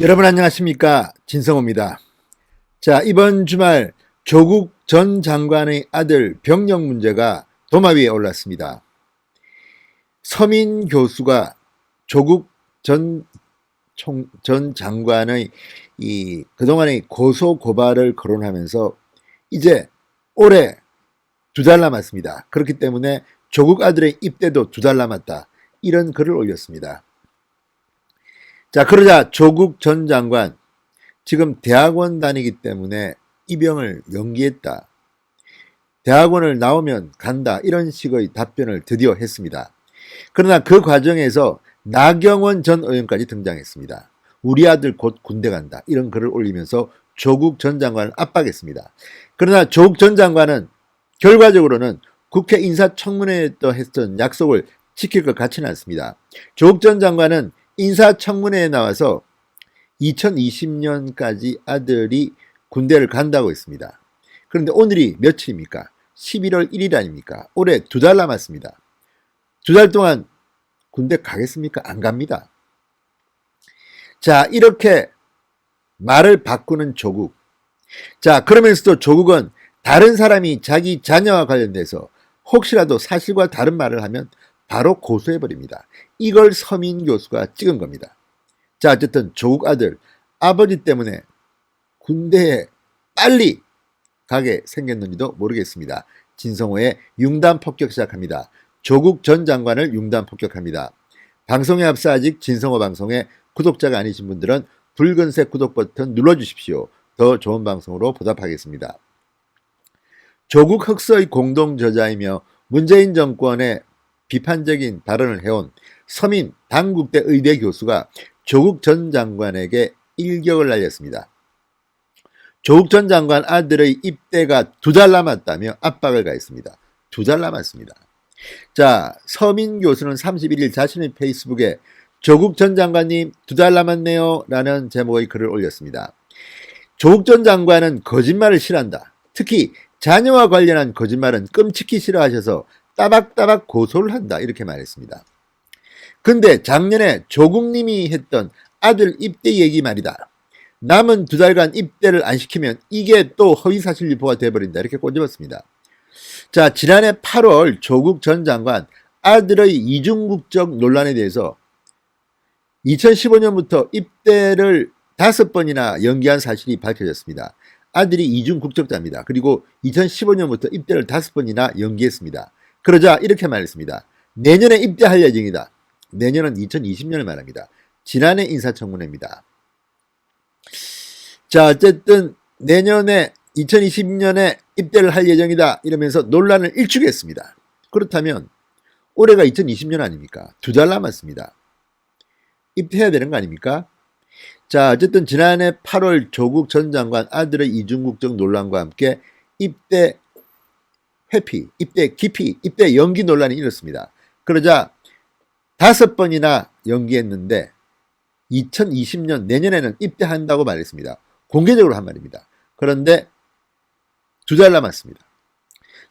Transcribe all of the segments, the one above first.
여러분 안녕하십니까, 진성호입니다. 자, 이번 주말 조국 전 장관의 아들 병역 문제가 도마 위에 올랐습니다. 서민 교수가 조국 전 장관의 그동안의 고소 고발을 거론하면서 이제 올해 2달 남았습니다. 그렇기 때문에 조국 아들의 입대도 2달 남았다, 이런 글을 올렸습니다. 자, 그러자 조국 전 장관, 지금 대학원 다니기 때문에 입영을 연기했다, 대학원을 나오면 간다, 이런 식의 답변을 드디어 했습니다. 그러나 그 과정에서 나경원 전 의원까지 등장했습니다. 우리 아들 곧 군대 간다, 이런 글을 올리면서 조국 전 장관을 압박했습니다. 그러나 조국 전 장관은 결과적으로는 국회 인사청문회에 또 했던 약속을 지킬 것 같지는 않습니다. 조국 전 장관은 인사청문회에 나와서 2020년까지 아들이 군대를 간다고 했습니다. 그런데 오늘이 며칠입니까? 11월 1일 아닙니까? 올해 2달 남았습니다. 2달 동안 군대 가겠습니까? 안 갑니다. 자, 이렇게 말을 바꾸는 조국. 자, 그러면서도 조국은 다른 사람이 자기 자녀와 관련돼서 혹시라도 사실과 다른 말을 하면 바로 고소해버립니다. 이걸 서민 교수가 찍은 겁니다. 자, 어쨌든 조국 아들, 아버지 때문에 군대에 빨리 가게 생겼는지도 모르겠습니다. 진성호의 융단 폭격 시작합니다. 조국 전 장관을 융단 폭격합니다. 방송에 앞서 아직 진성호 방송에 구독자가 아니신 분들은 붉은색 구독 버튼 눌러주십시오. 더 좋은 방송으로 보답하겠습니다. 조국 흑서의 공동 저자이며 문재인 정권의 비판적인 발언을 해온 서민 당국대 의대 교수가 조국 전 장관에게 일격을 날렸습니다. 조국 전 장관 아들의 입대가 2달 남았다며 압박을 가했습니다. 2달 남았습니다. 자, 서민 교수는 31일 자신의 페이스북에 조국 전 장관님 2달 남았네요 라는 제목의 글을 올렸습니다. 조국 전 장관은 거짓말을 싫어한다. 특히 자녀와 관련한 거짓말은 끔찍히 싫어하셔서 따박따박 고소를 한다, 이렇게 말했습니다. 근데 작년에 조국님이 했던 아들 입대 얘기 말이다, 남은 2달간 입대를 안 시키면 이게 또 허위사실 유포가 돼버린다, 이렇게 꼬집었습니다. 자, 지난해 8월 조국 전 장관 아들의 이중국적 논란에 대해서 2015년부터 입대를 5번이나 연기한 사실이 밝혀졌습니다. 아들이 이중국적자입니다. 그리고 2015년부터 입대를 5번이나 연기했습니다. 그러자 이렇게 말했습니다. 내년에 입대할 예정이다. 내년은 2020년을 말합니다. 지난해 인사청문회입니다. 자, 어쨌든 내년에 2020년에 입대를 할 예정이다 이러면서 논란을 일축했습니다. 그렇다면 올해가 2020년 아닙니까? 2달 남았습니다. 입대해야 되는 거 아닙니까? 자, 어쨌든 지난해 8월 조국 전 장관 아들의 이중국적 논란과 함께 입대 회피, 입대 기피, 입대 연기 논란이 일었습니다. 그러자 5번이나 연기했는데 2020년 내년에는 입대한다고 말했습니다. 공개적으로 한 말입니다. 그런데 2달 남았습니다.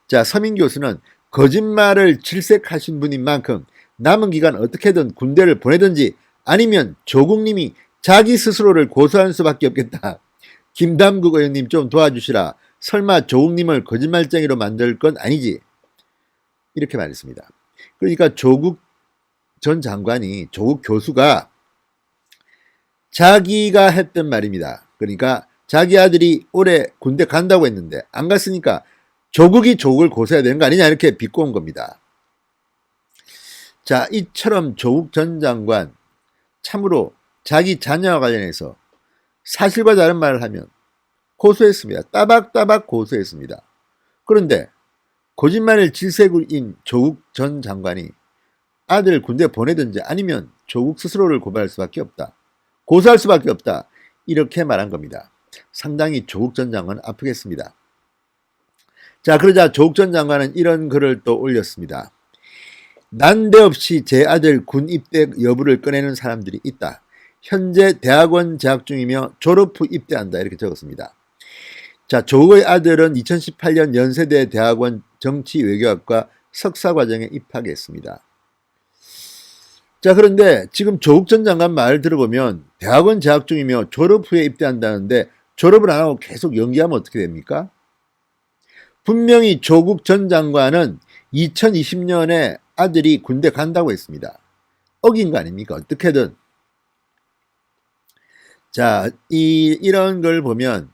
자, 서민 교수는 거짓말을 질색하신 분인 만큼 남은 기간 어떻게든 군대를 보내든지 아니면 조국님이 자기 스스로를 고소할 수밖에 없겠다. 김담국 의원님 좀 도와주시라. 설마 조국님을 거짓말쟁이로 만들 건 아니지? 이렇게 말했습니다. 그러니까 조국 전 장관이, 조국 교수가 자기가 했던 말입니다. 그러니까 자기 아들이 올해 군대 간다고 했는데 안 갔으니까 조국이 조국을 고소해야 되는 거 아니냐, 이렇게 비꼬은 겁니다. 자, 이처럼 조국 전 장관 참으로 자기 자녀와 관련해서 사실과 다른 말을 하면 고소했습니다. 따박따박 고소했습니다. 그런데 거짓말을 질색인 조국 전 장관이 아들을 군대 보내든지 아니면 조국 스스로를 고발할 수밖에 없다, 고소할 수밖에 없다, 이렇게 말한 겁니다. 상당히 조국 전 장관은 아프겠습니다. 자, 그러자 조국 전 장관은 이런 글을 또 올렸습니다. 난데없이 제 아들 군 입대 여부를 꺼내는 사람들이 있다. 현재 대학원 재학 중이며 졸업 후 입대한다, 이렇게 적었습니다. 자, 조국의 아들은 2018년 연세대 대학원 정치외교학과 석사과정에 입학했습니다. 자, 그런데 지금 조국 전 장관 말 들어보면 대학원 재학 중이며 졸업 후에 입대한다는데 졸업을 안 하고 계속 연기하면 어떻게 됩니까? 분명히 조국 전 장관은 2020년에 아들이 군대 간다고 했습니다. 어긴 거 아닙니까? 어떻게든. 자, 이런 걸 보면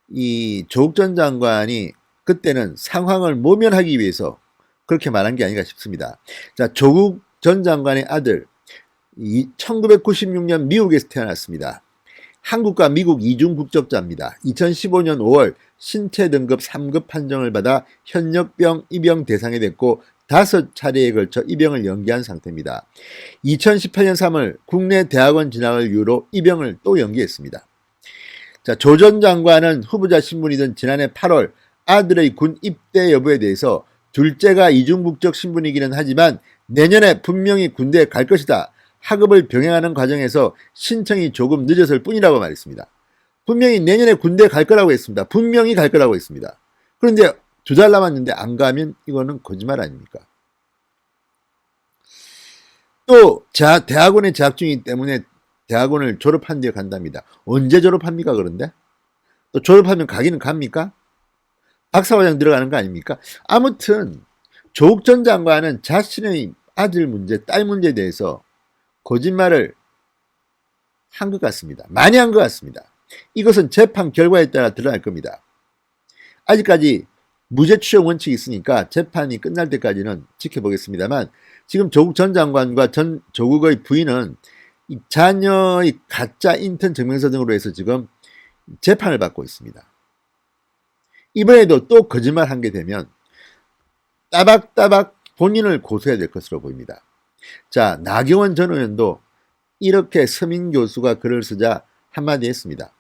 이 조국 전 장관이 그때는 상황을 모면하기 위해서 그렇게 말한 게 아닌가 싶습니다. 자, 조국 전 장관의 아들, 1996년 미국에서 태어났습니다. 한국과 미국 이중 국적자입니다. 2015년 5월 신체 등급 3급 판정을 받아 현역병 입영 대상이 됐고 5차례에 걸쳐 입영을 연기한 상태입니다. 2018년 3월 국내 대학원 진학을 이유로 입영을 또 연기했습니다. 자, 조 전 장관은 후보자 신분이던 지난해 8월 아들의 군 입대 여부에 대해서 둘째가 이중국적 신분이기는 하지만 내년에 분명히 군대에 갈 것이다. 학업을 병행하는 과정에서 신청이 조금 늦었을 뿐이라고 말했습니다. 분명히 내년에 군대에 갈 거라고 했습니다. 분명히 갈 거라고 했습니다. 그런데 2달 남았는데 안 가면 이거는 거짓말 아닙니까? 또 대학원에 재학 중이기 때문에 대학원을 졸업한 뒤에 간답니다. 언제 졸업합니까? 그런데? 또 졸업하면 가기는 갑니까? 박사과정 들어가는 거 아닙니까? 아무튼 조국 전 장관은 자신의 아들 문제, 딸 문제에 대해서 거짓말을 한 것 같습니다. 많이 한 것 같습니다. 이것은 재판 결과에 따라 드러날 겁니다. 아직까지 무죄 추정 원칙이 있으니까 재판이 끝날 때까지는 지켜보겠습니다만 지금 조국 전 장관과 조국의 부인은 이 자녀의 가짜 인턴 증명서 등으로 해서 지금 재판을 받고 있습니다. 이번에도 또 거짓말 한 게 되면 따박따박 본인을 고소해야 될 것으로 보입니다. 자, 나경원 전 의원도 이렇게 서민 교수가 글을 쓰자 한마디 했습니다.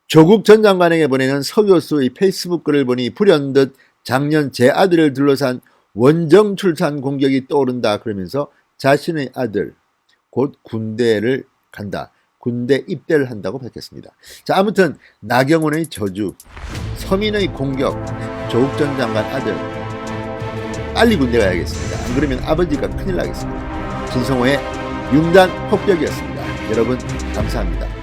조국 전 장관에게 보내는 서 교수의 페이스북 글을 보니 불현듯 작년 제 아들을 둘러싼 원정 출산 공격이 떠오른다 그러면서 자신의 아들 곧 군대를 간다. 군대 입대를 한다고 밝혔습니다. 자, 아무튼 나경원의 저주, 서민의 공격, 조국 전 장관 아들 빨리 군대 가야겠습니다. 안 그러면 아버지가 큰일 나겠습니다. 진성호의 융단 폭격이었습니다. 여러분 감사합니다.